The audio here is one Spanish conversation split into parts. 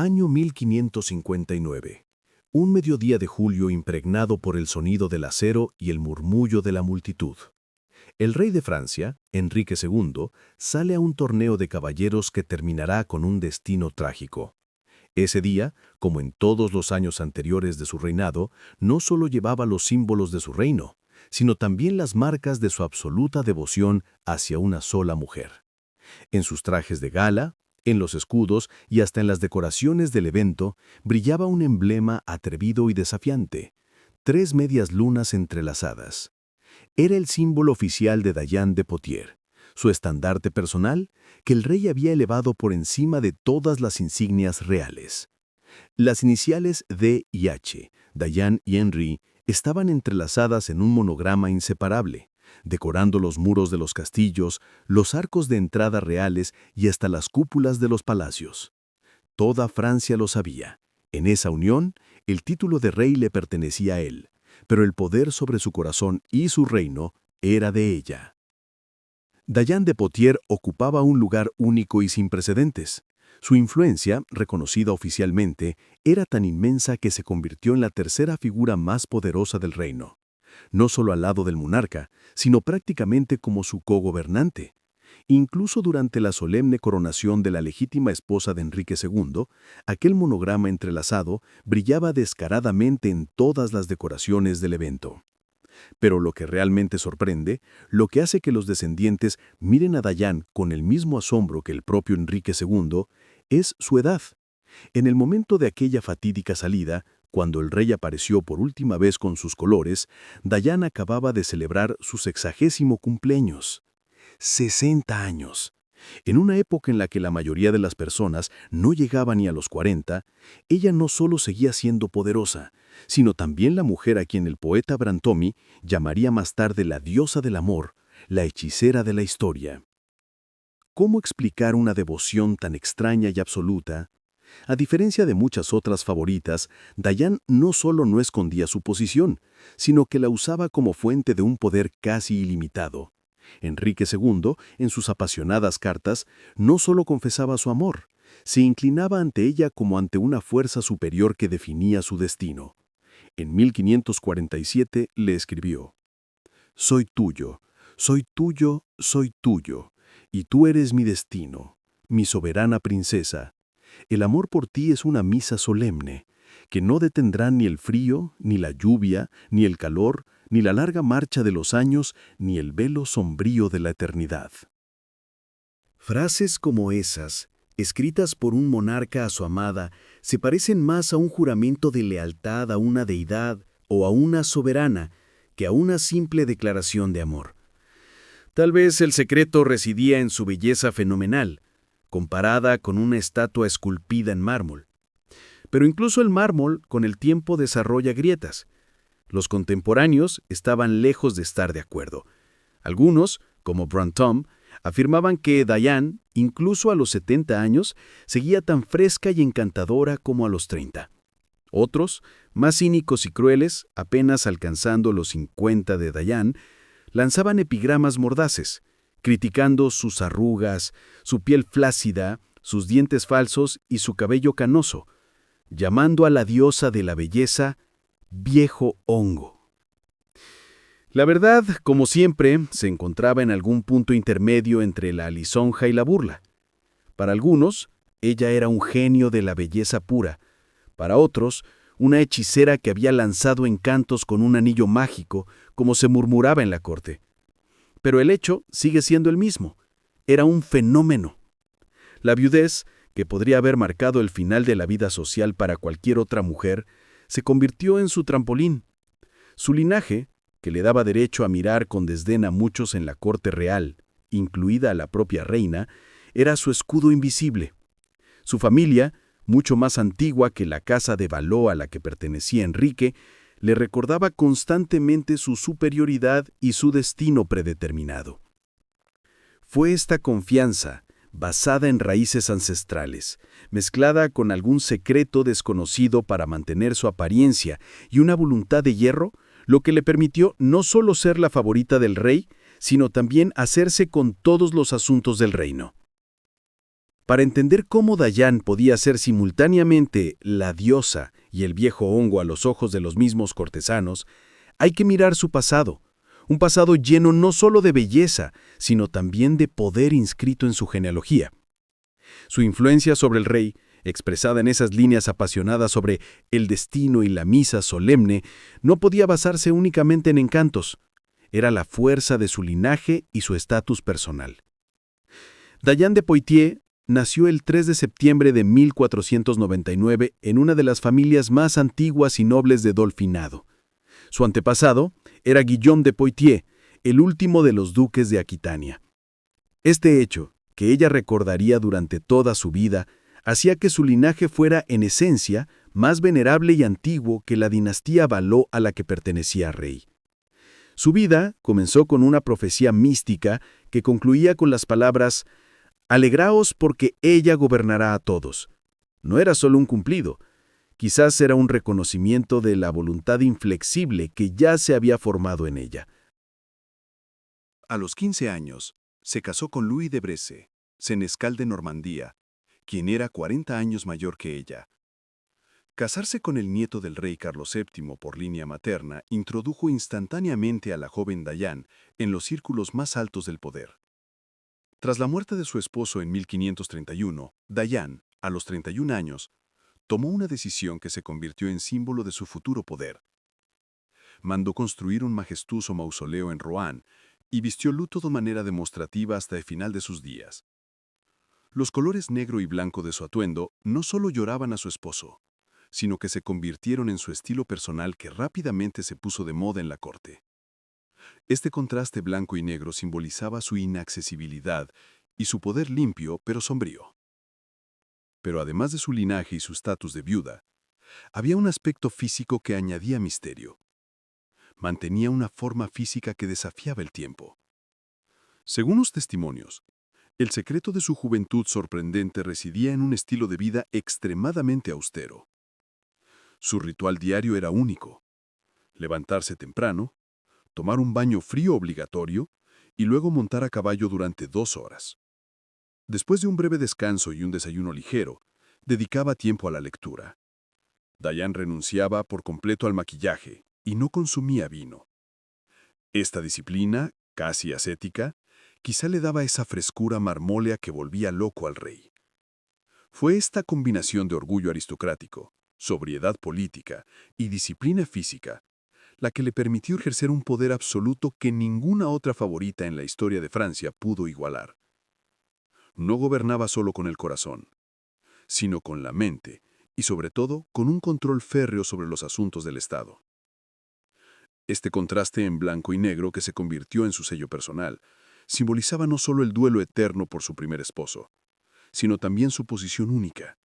Año 1559. Un mediodía de julio impregnado por el sonido del acero y el murmullo de la multitud. El rey de Francia, Enrique II, sale a un torneo de caballeros que terminará con un destino trágico. Ese día, como en todos los años anteriores de su reinado, no solo llevaba los símbolos de su reino, sino también las marcas de su absoluta devoción hacia una sola mujer. En sus trajes de gala, en los escudos y hasta en las decoraciones del evento, brillaba un emblema atrevido y desafiante: 3 medias lunas entrelazadas. Era el símbolo oficial de Diane de Poitiers, su estandarte personal, que el rey había elevado por encima de todas las insignias reales. Las iniciales D y H, Diane y Henri, estaban entrelazadas en un monograma inseparable, decorando los muros de los castillos, los arcos de entrada reales y hasta las cúpulas de los palacios. Toda Francia lo sabía. En esa unión, el título de rey le pertenecía a él, pero el poder sobre su corazón y su reino era de ella. Diane de Poitiers ocupaba un lugar único y sin precedentes. Su influencia, reconocida oficialmente, era tan inmensa que se convirtió en la tercera figura más poderosa del reino. No solo al lado del monarca, sino prácticamente como su cogobernante. Incluso durante la solemne coronación de la legítima esposa de Enrique II, aquel monograma entrelazado brillaba descaradamente en todas las decoraciones del evento. Pero lo que realmente sorprende, lo que hace que los descendientes miren a Diane con el mismo asombro que el propio Enrique II, es su edad. En el momento de aquella fatídica salida, cuando el rey apareció por última vez con sus colores, Diane acababa de celebrar su 60º cumpleaños. 60 años. En una época en la que la mayoría de las personas no llegaba ni a los 40, ella no solo seguía siendo poderosa, sino también la mujer a quien el poeta Brantôme llamaría más tarde la diosa del amor, la hechicera de la historia. ¿Cómo explicar una devoción tan extraña y absoluta? A diferencia de muchas otras favoritas, Diane no solo no escondía su posición, sino que la usaba como fuente de un poder casi ilimitado. Enrique II, en sus apasionadas cartas, no solo confesaba su amor, se inclinaba ante ella como ante una fuerza superior que definía su destino. En 1547 le escribió: «Soy tuyo, soy tuyo, soy tuyo, y tú eres mi destino, mi soberana princesa. El amor por ti es una misa solemne, que no detendrá ni el frío, ni la lluvia, ni el calor, ni la larga marcha de los años, ni el velo sombrío de la eternidad». Frases como esas, escritas por un monarca a su amada, se parecen más a un juramento de lealtad a una deidad o a una soberana que a una simple declaración de amor. Tal vez el secreto residía en su belleza fenomenal, comparada con una estatua esculpida en mármol. Pero incluso el mármol con el tiempo desarrolla grietas. Los contemporáneos estaban lejos de estar de acuerdo. Algunos, como Brantôme, afirmaban que Diane, incluso a los 70 años, seguía tan fresca y encantadora como a los 30. Otros, más cínicos y crueles, apenas alcanzando los 50 de Diane, lanzaban epigramas mordaces, criticando sus arrugas, su piel flácida, sus dientes falsos y su cabello canoso, llamando a la diosa de la belleza viejo hongo. La verdad, como siempre, se encontraba en algún punto intermedio entre la lisonja y la burla. Para algunos, ella era un genio de la belleza pura. Para otros, una hechicera que había lanzado encantos con un anillo mágico, como se murmuraba en la corte. Pero el hecho sigue siendo el mismo. Era un fenómeno. La viudez, que podría haber marcado el final de la vida social para cualquier otra mujer, se convirtió en su trampolín. Su linaje, que le daba derecho a mirar con desdén a muchos en la corte real, incluida a la propia reina, era su escudo invisible. Su familia, mucho más antigua que la casa de Valois a la que pertenecía Enrique, le recordaba constantemente su superioridad y su destino predeterminado. Fue esta confianza, basada en raíces ancestrales, mezclada con algún secreto desconocido para mantener su apariencia y una voluntad de hierro, lo que le permitió no solo ser la favorita del rey, sino también hacerse con todos los asuntos del reino. Para entender cómo Dayan podía ser simultáneamente la diosa y el viejo hongo a los ojos de los mismos cortesanos, hay que mirar su pasado, un pasado lleno no solo de belleza, sino también de poder inscrito en su genealogía. Su influencia sobre el rey, expresada en esas líneas apasionadas sobre el destino y la misa solemne, no podía basarse únicamente en encantos. Era la fuerza de su linaje y su estatus personal. Dayan de Poitiers nació el 3 de septiembre de 1499 en una de las familias más antiguas y nobles de Dolfinado. Su antepasado era Guillaume de Poitiers, el último de los duques de Aquitania. Este hecho, que ella recordaría durante toda su vida, hacía que su linaje fuera, en esencia, más venerable y antiguo que la dinastía Valois a la que pertenecía rey. Su vida comenzó con una profecía mística que concluía con las palabras «Alegraos porque ella gobernará a todos». No era solo un cumplido, quizás era un reconocimiento de la voluntad inflexible que ya se había formado en ella. A los 15 años, se casó con Louis de Bresse, senescal de Normandía, quien era 40 años mayor que ella. Casarse con el nieto del rey Carlos VII por línea materna introdujo instantáneamente a la joven Dayan en los círculos más altos del poder. Tras la muerte de su esposo en 1531, Dayan, a los 31 años, tomó una decisión que se convirtió en símbolo de su futuro poder. Mandó construir un majestuoso mausoleo en Rouen y vistió luto de manera demostrativa hasta el final de sus días. Los colores negro y blanco de su atuendo no solo lloraban a su esposo, sino que se convirtieron en su estilo personal que rápidamente se puso de moda en la corte. Este contraste blanco y negro simbolizaba su inaccesibilidad y su poder limpio pero sombrío. Pero además de su linaje y su estatus de viuda, había un aspecto físico que añadía misterio. Mantenía una forma física que desafiaba el tiempo. Según los testimonios, el secreto de su juventud sorprendente residía en un estilo de vida extremadamente austero. Su ritual diario era único: levantarse temprano, tomar un baño frío obligatorio y luego montar a caballo durante 2 horas. Después de un breve descanso y un desayuno ligero, dedicaba tiempo a la lectura. Dayan renunciaba por completo al maquillaje y no consumía vino. Esta disciplina, casi ascética, quizá le daba esa frescura marmólea que volvía loco al rey. Fue esta combinación de orgullo aristocrático, sobriedad política y disciplina física la que le permitió ejercer un poder absoluto que ninguna otra favorita en la historia de Francia pudo igualar. No gobernaba solo con el corazón, sino con la mente y sobre todo con un control férreo sobre los asuntos del Estado. Este contraste en blanco y negro que se convirtió en su sello personal simbolizaba no solo el duelo eterno por su primer esposo, sino también su posición única.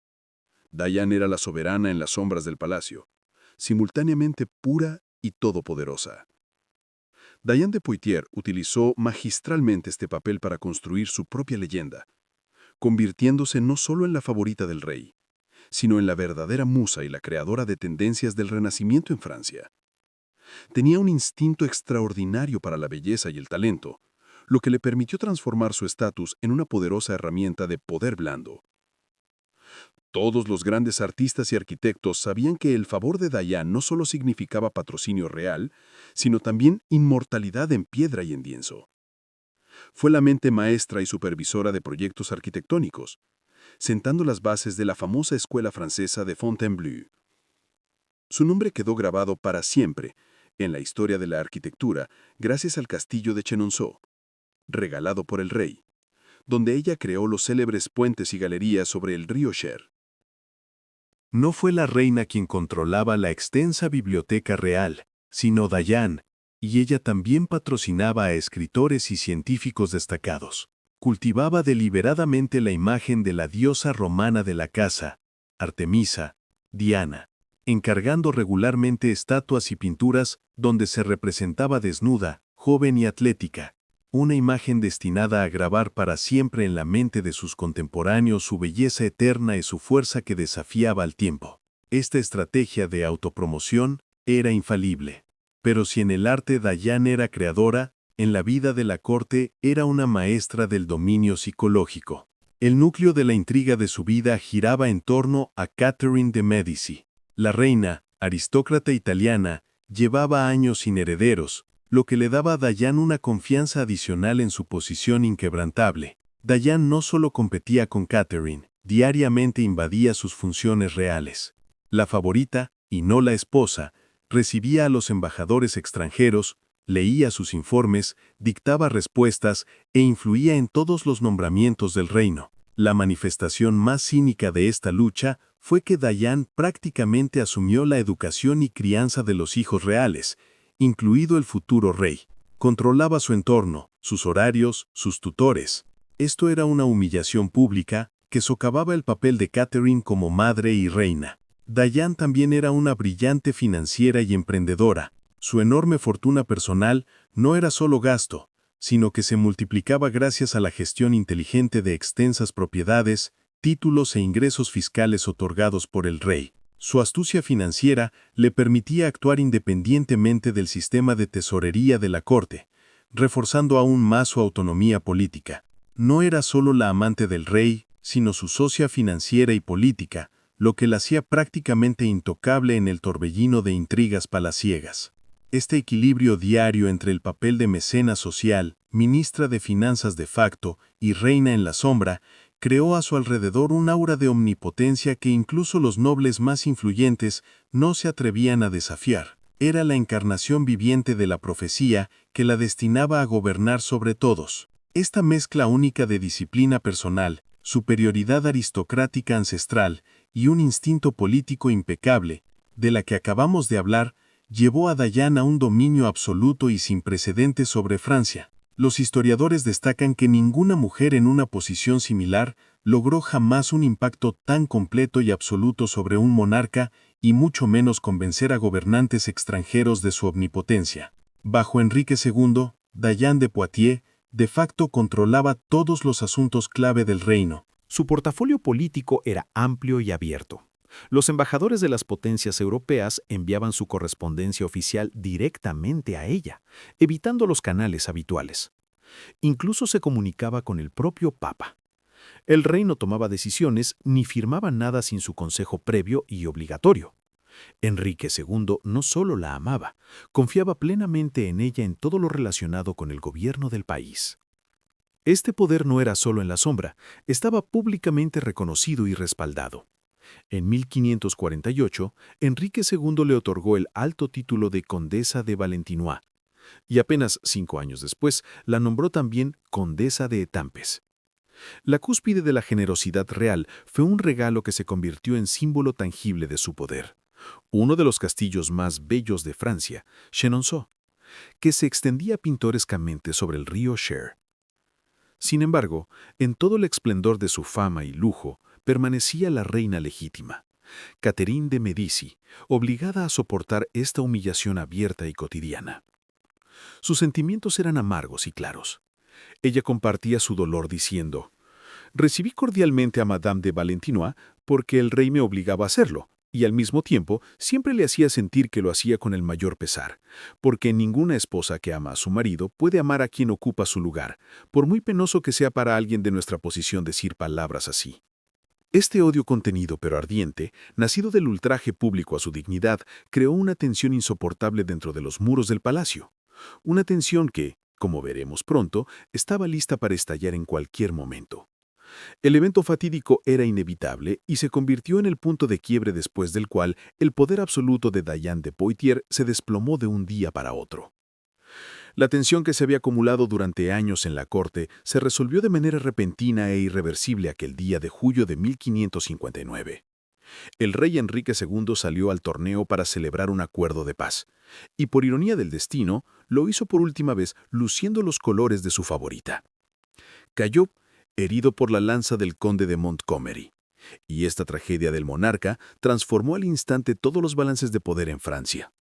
Dayan era la soberana en las sombras del palacio, simultáneamente pura y todopoderosa. Dayan de Poitiers utilizó magistralmente este papel para construir su propia leyenda, convirtiéndose no solo en la favorita del rey, sino en la verdadera musa y la creadora de tendencias del Renacimiento en Francia. Tenía un instinto extraordinario para la belleza y el talento, lo que le permitió transformar su estatus en una poderosa herramienta de poder blando. Todos los grandes artistas y arquitectos sabían que el favor de Dayan no solo significaba patrocinio real, sino también inmortalidad en piedra y en lienzo. Fue la mente maestra y supervisora de proyectos arquitectónicos, sentando las bases de la famosa escuela francesa de Fontainebleau. Su nombre quedó grabado para siempre en la historia de la arquitectura gracias al castillo de Chenonceau, regalado por el rey, donde ella creó los célebres puentes y galerías sobre el río Cher. No fue la reina quien controlaba la extensa biblioteca real, sino Dayan, y ella también patrocinaba a escritores y científicos destacados. Cultivaba deliberadamente la imagen de la diosa romana de la casa, Artemisa, Diana, encargando regularmente estatuas y pinturas donde se representaba desnuda, joven y atlética, una imagen destinada a grabar para siempre en la mente de sus contemporáneos su belleza eterna y su fuerza que desafiaba al tiempo. Esta estrategia de autopromoción era infalible. Pero si en el arte Dayan era creadora, en la vida de la corte era una maestra del dominio psicológico. El núcleo de la intriga de su vida giraba en torno a Catherine de Medici. La reina, aristócrata italiana, llevaba años sin herederos, lo que le daba a Diane una confianza adicional en su posición inquebrantable. Diane no solo competía con Catherine, diariamente invadía sus funciones reales. La favorita, y no la esposa, recibía a los embajadores extranjeros, leía sus informes, dictaba respuestas e influía en todos los nombramientos del reino. La manifestación más cínica de esta lucha fue que Diane prácticamente asumió la educación y crianza de los hijos reales, incluido el futuro rey. Controlaba su entorno, sus horarios, sus tutores. Esto era una humillación pública que socavaba el papel de Catherine como madre y reina. Diane también era una brillante financiera y emprendedora. Su enorme fortuna personal no era solo gasto, sino que se multiplicaba gracias a la gestión inteligente de extensas propiedades, títulos e ingresos fiscales otorgados por el rey. Su astucia financiera le permitía actuar independientemente del sistema de tesorería de la corte, reforzando aún más su autonomía política. No era solo la amante del rey, sino su socia financiera y política, lo que la hacía prácticamente intocable en el torbellino de intrigas palaciegas. Este equilibrio diario entre el papel de mecena social, ministra de finanzas de facto y reina en la sombra, creó a su alrededor un aura de omnipotencia que incluso los nobles más influyentes no se atrevían a desafiar. Era la encarnación viviente de la profecía que la destinaba a gobernar sobre todos. Esta mezcla única de disciplina personal, superioridad aristocrática ancestral y un instinto político impecable, de la que acabamos de hablar, llevó a Diane a un dominio absoluto y sin precedentes sobre Francia. Los historiadores destacan que ninguna mujer en una posición similar logró jamás un impacto tan completo y absoluto sobre un monarca y mucho menos convencer a gobernantes extranjeros de su omnipotencia. Bajo Enrique II, Diane de Poitiers de facto controlaba todos los asuntos clave del reino. Su portafolio político era amplio y abierto. Los embajadores de las potencias europeas enviaban su correspondencia oficial directamente a ella, evitando los canales habituales. Incluso se comunicaba con el propio Papa. El rey no tomaba decisiones ni firmaba nada sin su consejo previo y obligatorio. Enrique II no solo la amaba, confiaba plenamente en ella en todo lo relacionado con el gobierno del país. Este poder no era solo en la sombra, estaba públicamente reconocido y respaldado. En 1548, Enrique II le otorgó el alto título de Condesa de Valentinois, y apenas 5 años después la nombró también Condesa de Étampes. La cúspide de la generosidad real fue un regalo que se convirtió en símbolo tangible de su poder. Uno de los castillos más bellos de Francia, Chenonceau, que se extendía pintorescamente sobre el río Cher. Sin embargo, en todo el esplendor de su fama y lujo, permanecía la reina legítima, Catherine de Medici, obligada a soportar esta humillación abierta y cotidiana. Sus sentimientos eran amargos y claros. Ella compartía su dolor diciendo: «Recibí cordialmente a Madame de Valentinois porque el rey me obligaba a hacerlo, y al mismo tiempo siempre le hacía sentir que lo hacía con el mayor pesar, porque ninguna esposa que ama a su marido puede amar a quien ocupa su lugar, por muy penoso que sea para alguien de nuestra posición decir palabras así». Este odio contenido pero ardiente, nacido del ultraje público a su dignidad, creó una tensión insoportable dentro de los muros del palacio. Una tensión que, como veremos pronto, estaba lista para estallar en cualquier momento. El evento fatídico era inevitable y se convirtió en el punto de quiebre después del cual el poder absoluto de Diane de Poitiers se desplomó de un día para otro. La tensión que se había acumulado durante años en la corte se resolvió de manera repentina e irreversible aquel día de julio de 1559. El rey Enrique II salió al torneo para celebrar un acuerdo de paz, y por ironía del destino, lo hizo por última vez luciendo los colores de su favorita. Cayó herido por la lanza del conde de Montgomery, y esta tragedia del monarca transformó al instante todos los balances de poder en Francia.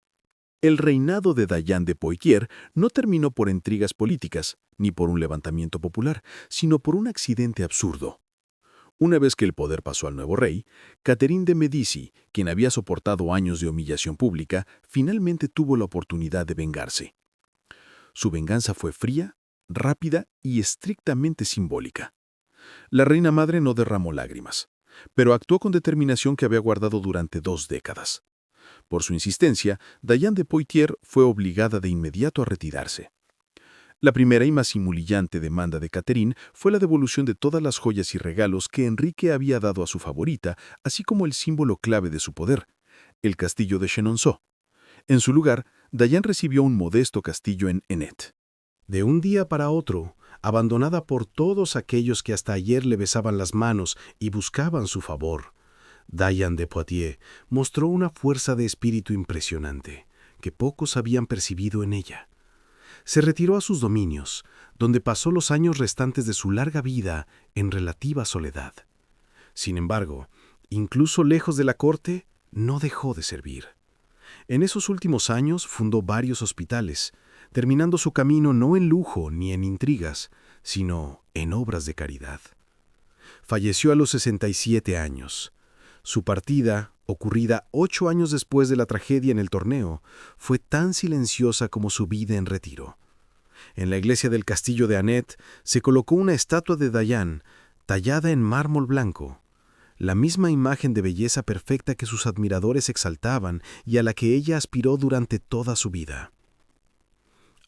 El reinado de Diane de Poitiers no terminó por intrigas políticas, ni por un levantamiento popular, sino por un accidente absurdo. Una vez que el poder pasó al nuevo rey, Catherine de Medici, quien había soportado años de humillación pública, finalmente tuvo la oportunidad de vengarse. Su venganza fue fría, rápida y estrictamente simbólica. La reina madre no derramó lágrimas, pero actuó con determinación que había guardado durante 2 décadas. Por su insistencia, Diane de Poitiers fue obligada de inmediato a retirarse. La primera y más humillante demanda de Catherine fue la devolución de todas las joyas y regalos que Enrique había dado a su favorita, así como el símbolo clave de su poder, el castillo de Chenonceau. En su lugar, Diane recibió un modesto castillo en Ennet. De un día para otro, abandonada por todos aquellos que hasta ayer le besaban las manos y buscaban su favor, Diane de Poitiers mostró una fuerza de espíritu impresionante que pocos habían percibido en ella. Se retiró a sus dominios, donde pasó los años restantes de su larga vida en relativa soledad. Sin embargo, incluso lejos de la corte, no dejó de servir. En esos últimos años fundó varios hospitales, terminando su camino no en lujo ni en intrigas, sino en obras de caridad. Falleció a los 67 años. Su partida, ocurrida 8 años después de la tragedia en el torneo, fue tan silenciosa como su vida en retiro. En la iglesia del castillo de Anet se colocó una estatua de Diane, tallada en mármol blanco, la misma imagen de belleza perfecta que sus admiradores exaltaban y a la que ella aspiró durante toda su vida.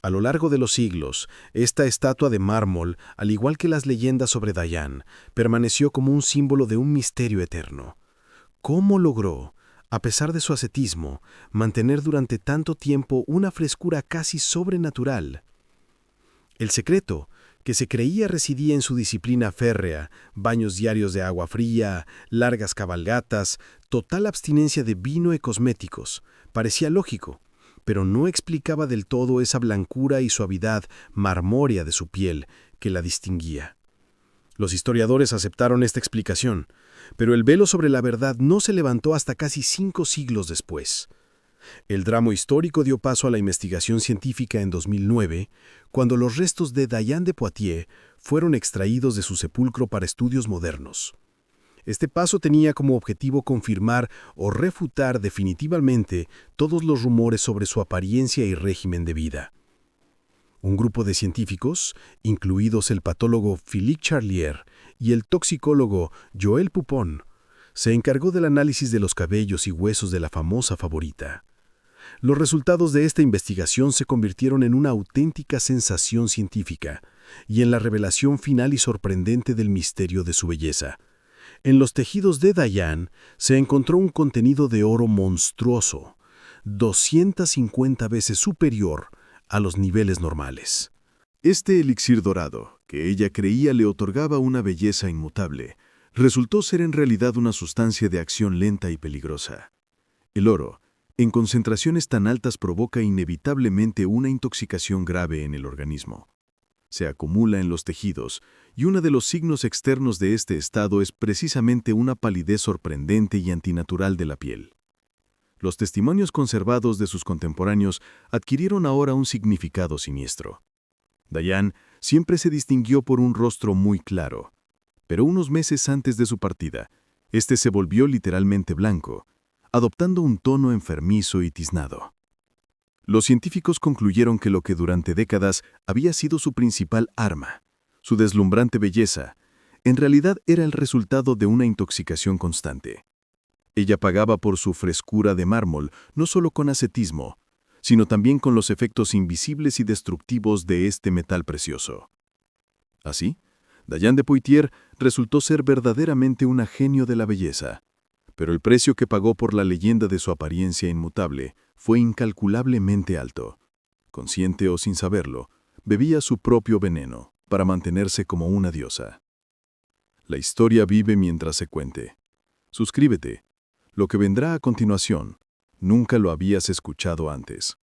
A lo largo de los siglos, esta estatua de mármol, al igual que las leyendas sobre Diane, permaneció como un símbolo de un misterio eterno. ¿Cómo logró, a pesar de su ascetismo, mantener durante tanto tiempo una frescura casi sobrenatural? El secreto, que se creía residía en su disciplina férrea, baños diarios de agua fría, largas cabalgatas, total abstinencia de vino y cosméticos, parecía lógico, pero no explicaba del todo esa blancura y suavidad marmórea de su piel que la distinguía. Los historiadores aceptaron esta explicación, pero el velo sobre la verdad no se levantó hasta casi 5 siglos después. El drama histórico dio paso a la investigación científica en 2009, cuando los restos de Diane de Poitiers fueron extraídos de su sepulcro para estudios modernos. Este paso tenía como objetivo confirmar o refutar definitivamente todos los rumores sobre su apariencia y régimen de vida. Un grupo de científicos, incluidos el patólogo Philippe Charlier y el toxicólogo Joël Poupon, se encargó del análisis de los cabellos y huesos de la famosa favorita. Los resultados de esta investigación se convirtieron en una auténtica sensación científica y en la revelación final y sorprendente del misterio de su belleza. En los tejidos de Diane se encontró un contenido de oro monstruoso, 250 veces superior a los niveles normales. Este elixir dorado, que ella creía le otorgaba una belleza inmutable, resultó ser en realidad una sustancia de acción lenta y peligrosa. El oro, en concentraciones tan altas, provoca inevitablemente una intoxicación grave en el organismo. Se acumula en los tejidos, y uno de los signos externos de este estado es precisamente una palidez sorprendente y antinatural de la piel. Los testimonios conservados de sus contemporáneos adquirieron ahora un significado siniestro. Diane siempre se distinguió por un rostro muy claro, pero unos meses antes de su partida, este se volvió literalmente blanco, adoptando un tono enfermizo y tiznado. Los científicos concluyeron que lo que durante décadas había sido su principal arma, su deslumbrante belleza, en realidad era el resultado de una intoxicación constante. Ella pagaba por su frescura de mármol no solo con ascetismo, sino también con los efectos invisibles y destructivos de este metal precioso. Así, Diane de Poitiers resultó ser verdaderamente una genio de la belleza, pero el precio que pagó por la leyenda de su apariencia inmutable fue incalculablemente alto. Consciente o sin saberlo, bebía su propio veneno para mantenerse como una diosa. La historia vive mientras se cuente. Suscríbete. Lo que vendrá a continuación, nunca lo habías escuchado antes.